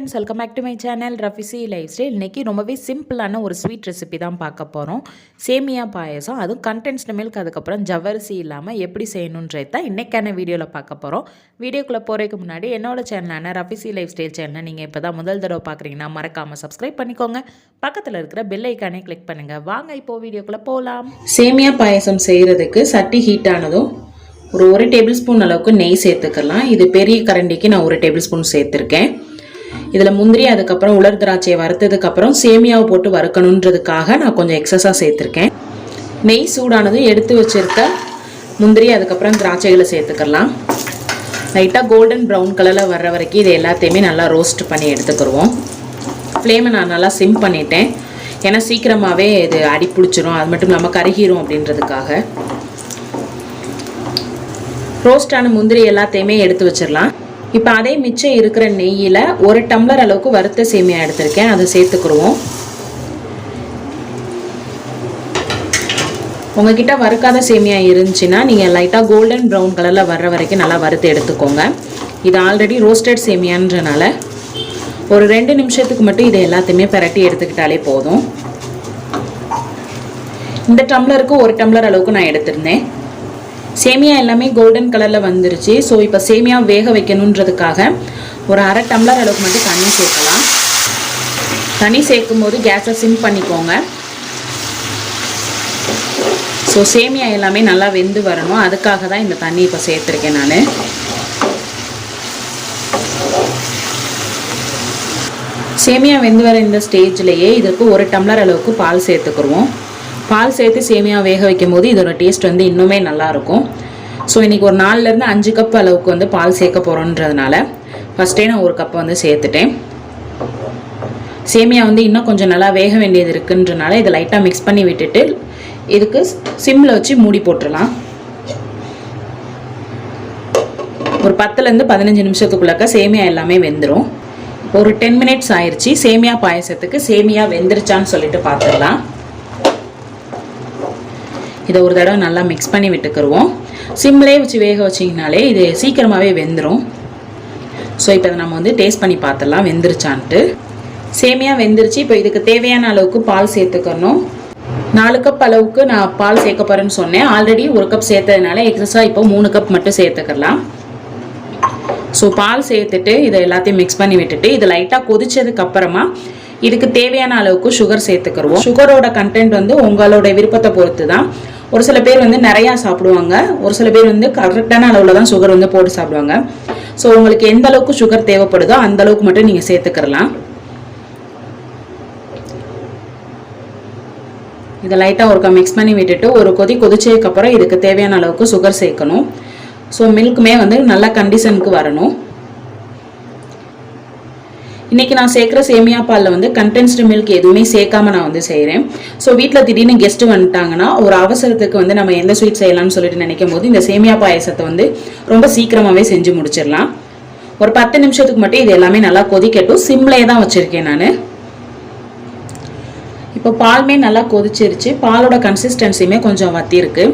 Friends, welcome back to my channel ரஃபிசி lifestyle. இன்றைக்கி ரொம்பவே சிம்பிளான ஒரு ஸ்வீட் ரெசிபி தான் பார்க்க போகிறோம். சேமியா பாயசம், அதுவும் கண்டென்ஸ்டு மில்க், அதுக்கப்புறம் ஜவ்வரிசி இல்லாமல் எப்படி செய்யணுன்றது தான் இன்றைக்கான வீடியோவில் பார்க்க போகிறோம். வீடியோக்குள்ளே போகிறதுக்கு முன்னாடி என்னோட சேனலான ரஃபிசி லைஃப் ஸ்டைல் சேனலை நீங்கள் இப்போ தான் முதல் தடவை பார்க்குறீங்கன்னா மறக்காமல் சப்ஸ்கிரைப் பண்ணிக்கோங்க. பக்கத்தில் இருக்கிற பெல் ஐக்கானே கிளிக் பண்ணுங்கள். வாங்க இப்போது வீடியோக்குள்ளே போகலாம். சேமியா பாயசம் செய்கிறதுக்கு சட்டி ஹீட் ஆனதும் ஒரு டேபிள் ஸ்பூன் அளவுக்கு நெய் சேர்த்துக்கலாம். இது பெரிய கரண்டிக்கு நான் 1 டேபிள் ஸ்பூன் சேர்த்துருக்கேன். இதில் முந்திரி, அதுக்கப்புறம் உலர் திராட்சையை வறுத்ததுக்கப்புறம் சேமியாவை போட்டு வறுக்கணுன்றதுக்காக நான் கொஞ்சம் எக்ஸஸாக சேர்த்துருக்கேன். நெய் சூடானதும் எடுத்து வச்சுருக்க முந்திரி, அதுக்கப்புறம் திராட்சைகளை சேர்த்துக்கலாம். லைட்டாக கோல்டன் ப்ரௌன் கலரில் வர்ற வரைக்கும் இது எல்லாத்தையுமே நல்லா ரோஸ்ட் பண்ணி எடுத்துக்கிடுவோம். ஃப்ளேமை நான் நல்லா சிம் பண்ணிட்டேன், ஏன்னா சீக்கிரமாகவே இது அடி பிடிச்சிரும், அது மட்டும் இல்லாமல் கருகிரும் அப்படின்றதுக்காக. ரோஸ்டான முந்திரி எல்லாத்தையுமே எடுத்து வச்சிடலாம். இப்போ அதே மிச்சம் இருக்கிற நெய்யில் 1 டம்ளர் அளவுக்கு வறுத்த சேமியா எடுத்திருக்கேன், அதை சேர்த்துக்குருவோம். உங்ககிட்ட வறுக்காத சேமியா இருந்துச்சுன்னா நீங்கள் லைட்டாக கோல்டன் ப்ரௌன் கலரில் வர்ற வரைக்கும் நல்லா வறுத்து எடுத்துக்கோங்க. இது ஆல்ரெடி ரோஸ்டட் சேமியான்றனால ஒரு 2 நிமிஷத்துக்கு மட்டும் இதை எல்லாத்தையுமே பிரட்டி எடுத்துக்கிட்டாலே போதும். இந்த டம்ளருக்கு 1 டம்ளர் அளவுக்கு நான் எடுத்திருந்தேன். சேமியா எல்லாமே கோல்டன் கலரில் வந்துருச்சு. ஸோ இப்போ சேமியா வேக வைக்கணுன்றதுக்காக ஒரு 1/2 டம்ளர் அளவுக்கு மட்டும் தண்ணி சேர்க்கலாம். தண்ணி சேர்க்கும் போது கேஸை சிம் பண்ணிக்கோங்க. ஸோ சேமியா எல்லாமே நல்லா வெந்து வரணும், அதுக்காக தான் இந்த தண்ணி இப்போ சேர்த்துருக்கேன் நான். சேமியா வெந்து வர இந்த ஸ்டேஜ்லேயே இதற்கு 1 டம்ளர் அளவுக்கு பால் சேர்த்துக்குருவோம். பால் சேர்த்து சேமியா வேக வைக்கும் போது இதோட டேஸ்ட் வந்து இன்னுமே நல்லாயிருக்கும். ஸோ இன்றைக்கி ஒரு 4லேருந்து 5 கப் அளவுக்கு வந்து பால் சேர்க்க போகிறோன்றதுனால ஃபஸ்ட்டே நான் 1 கப் வந்து சேர்த்துட்டேன். சேமியா வந்து இன்னும் கொஞ்சம் நல்லா வேக வேண்டியது இருக்குன்றனால இதை லைட்டாக மிக்ஸ் பண்ணி விட்டுட்டு இதுக்கு சிம்மில் வச்சு மூடி போட்டுடலாம். ஒரு 10லேருந்து 15 நிமிஷத்துக்குள்ளக்க சேமியா எல்லாமே வெந்துடும். ஒரு 10 மினிட்ஸ் ஆயிடுச்சு. சேமியா பாயசத்துக்கு சேமியா வெந்துருச்சான்னு சொல்லிட்டு பார்த்துடலாம். இதை ஒரு தடவை நல்லா மிக்ஸ் பண்ணி விட்டுக்குருவோம். சிம்லேயே வச்சு வேக வச்சிங்கனாலே இது சீக்கிரமாகவே வெந்துடும். ஸோ இப்போ இதை நம்ம வந்து டேஸ்ட் பண்ணி பார்த்துடலாம் வெந்துருச்சான்ட்டு. சேமியா வெந்துருச்சு. இப்போ இதுக்கு தேவையான அளவுக்கு பால் சேர்த்துக்கணும். 4 கப் அளவுக்கு நான் பால் சேர்க்க போகிறேன்னு சொன்னேன். ஆல்ரெடி 1 கப் சேர்த்ததுனால எக்ஸஸாக இப்போ 3 கப் மட்டும் சேர்த்துக்கலாம். ஸோ பால் சேர்த்துட்டு இதை எல்லாத்தையும் மிக்ஸ் பண்ணி விட்டுட்டு இது லைட்டாக கொதிச்சதுக்கப்புறமா இதுக்கு தேவையான அளவுக்கு சுகர் சேர்த்துக்கிறோம். சுகரோட கண்டென்ட் வந்து உங்களோட விருப்பத்தை பொறுத்து தான். ஒரு சில பேர் வந்து நிறையா சாப்பிடுவாங்க, ஒரு சில பேர் வந்து கரெக்டான அளவில் தான் சுகர் வந்து போட்டு சாப்பிடுவாங்க. ஸோ உங்களுக்கு எந்த அளவுக்கு சுகர் தேவைப்படுதோ அந்த அளவுக்கு மட்டும் நீங்கள் சேர்த்துக்கிறலாம். இதை லைட்டாக ஒருக்கா மிக்ஸ் பண்ணி விட்டுட்டு ஒரு கொதிச்சதுக்கப்புறம் இதுக்கு தேவையான அளவுக்கு சுகர் சேர்க்கணும். ஸோ மில்க்குமே வந்து நல்ல கண்டிஷனுக்கு வரணும். இன்றைக்கி நான் சேர்க்குற சேமியா பாலில் வந்து கண்டென்ஸ்டு மில்க் எதுவுமே சேர்க்காம நான் வந்து செய்கிறேன். ஸோ வீட்டில் திடீர்னு கெஸ்ட்டு வந்துட்டாங்கன்னா ஒரு அவசரத்துக்கு வந்து நம்ம எந்த ஸ்வீட் செய்யலாம்னு சொல்லிட்டு நினைக்கும் போது இந்த சேமியா பாயசத்தை வந்து ரொம்ப சீக்கிரமாகவே செஞ்சு முடிச்சிடலாம். ஒரு 10 நிமிஷத்துக்கு மட்டும் இது எல்லாமே நல்லா கொதிக்கட்டும். சிம்லேயே தான் வச்சுருக்கேன் நான். இப்போ பாலுமே நல்லா கொதிச்சிருச்சு. பாலோட கன்சிஸ்டன்சியுமே கொஞ்சம் வத்திருக்கு.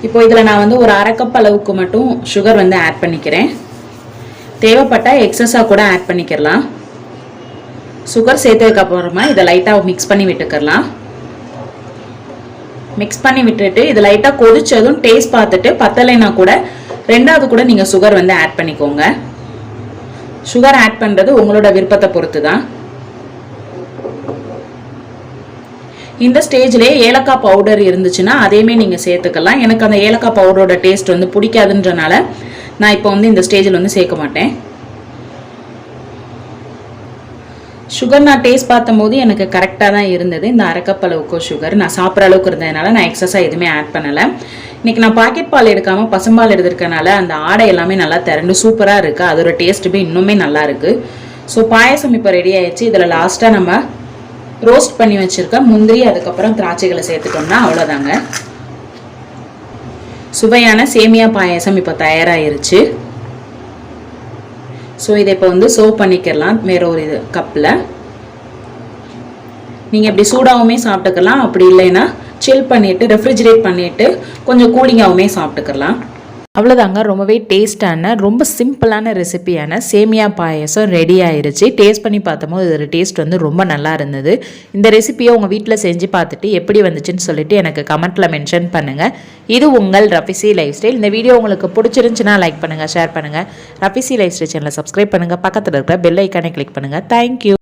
இப்போ இதில் நான் வந்து ஒரு 1/2 கப் அளவுக்கு மட்டும் சுகர் வந்து ஆட் பண்ணிக்கிறேன். தேவைப்பட்டால் எக்ஸஸாக கூட ஆட் பண்ணிக்கிறலாம். சுகர் சேர்த்ததுக்கப்புறமா இதை லைட்டாக மிக்ஸ் பண்ணி விட்டுக்கலாம். மிக்ஸ் பண்ணி விட்டுட்டு இது லைட்டாக கொதிச்சதும் டேஸ்ட் பார்த்துட்டு பத்தலைனா கூட 2வது கூட நீங்கள் சுகர் வந்து ஆட் பண்ணிக்கோங்க. சுகர் ஆட் பண்ணுறது உங்களோட விருப்பத்தை பொறுத்து தான். இந்த ஸ்டேஜ்லேயே ஏலக்காய் பவுடர் இருந்துச்சுன்னா அதையுமே நீங்கள் சேர்த்துக்கலாம். எனக்கு அந்த ஏலக்காய் பவுடரோட டேஸ்ட் வந்து பிடிக்காதுன்றனால நான் இப்போ வந்து இந்த ஸ்டேஜில் வந்து சேர்க்க மாட்டேன். சுகர் நான் டேஸ்ட் பார்த்தம்போது எனக்கு கரெக்டாக தான் இருந்தது. இந்த 1/2 கப் அளவுக்கு சுகர் நான் சாப்பிட்ற அளவுக்கு இருந்ததுனால நான் எக்ஸஸாக எதுவுமே ஆட் பண்ணலை. இன்றைக்கி நான் பாக்கெட் பால் எடுக்காமல் பசும்பால் எடுத்துருக்கனால அந்த ஆடை எல்லாமே நல்லா திரண்டு சூப்பராக இருக்குது. அதோட டேஸ்ட்டுமே இன்னுமே நல்லா இருக்குது. ஸோ பாயசம் இப்போ ரெடி ஆயிடுச்சு. இதில் லாஸ்ட்டாக நம்ம ரோஸ்ட் பண்ணி வச்சுருக்க முந்திரி, அதுக்கப்புறம் திராட்சைகளை சேர்த்துட்டோம்னா அவ்வளோதாங்க. சுவையான சேமியா பாயசம் இப்போ தயாராகிருச்சு. ஸோ இதை இப்போ வந்து சர்வ் பண்ணிக்கலாம் வேற ஒரு கப்பில். நீங்கள் இப்படி சூடாகவுமே சாப்பிட்டுக்கலாம், அப்படி இல்லைன்னா சில் பண்ணிவிட்டு ரெஃப்ரிஜிரேட் பண்ணிவிட்டு கொஞ்சம் கூலிங்காகவுமே சாப்பிட்டுக்கலாம். அவ்வளோதாங்க, ரொம்பவே டேஸ்டான ரொம்ப சிம்பிளான ரெசிபியான சேமியா பாயசம் ரெடி ஆயிருச்சு. டேஸ்ட் பண்ணி பார்த்தோமோ இதோட டேஸ்ட் வந்து ரொம்ப நல்லா இருந்தது. இந்த ரெசிபியை உங்கள் வீட்டில் செஞ்சு பார்த்துட்டு எப்படி வந்துச்சுன்னு சொல்லிட்டு எனக்கு கமெண்ட்டில் மென்ஷன் பண்ணுங்கள். இது உங்கள் ரஃபிசி லைஃப் ஸ்டைல். இந்த வீடியோ உங்களுக்கு பிடிச்சிருந்துச்சுன்னா லைக் பண்ணுங்கள், ஷேர் பண்ணுங்கள். ரஃபிசி லைஃப் ஸ்டைல் சேனலை சப்ஸ்கிரைப் பண்ணுங்கள். பக்கத்தில் இருக்கிற பெல் ஐக்கானை கிளிக் பண்ணுங்கள். தேங்க்யூ.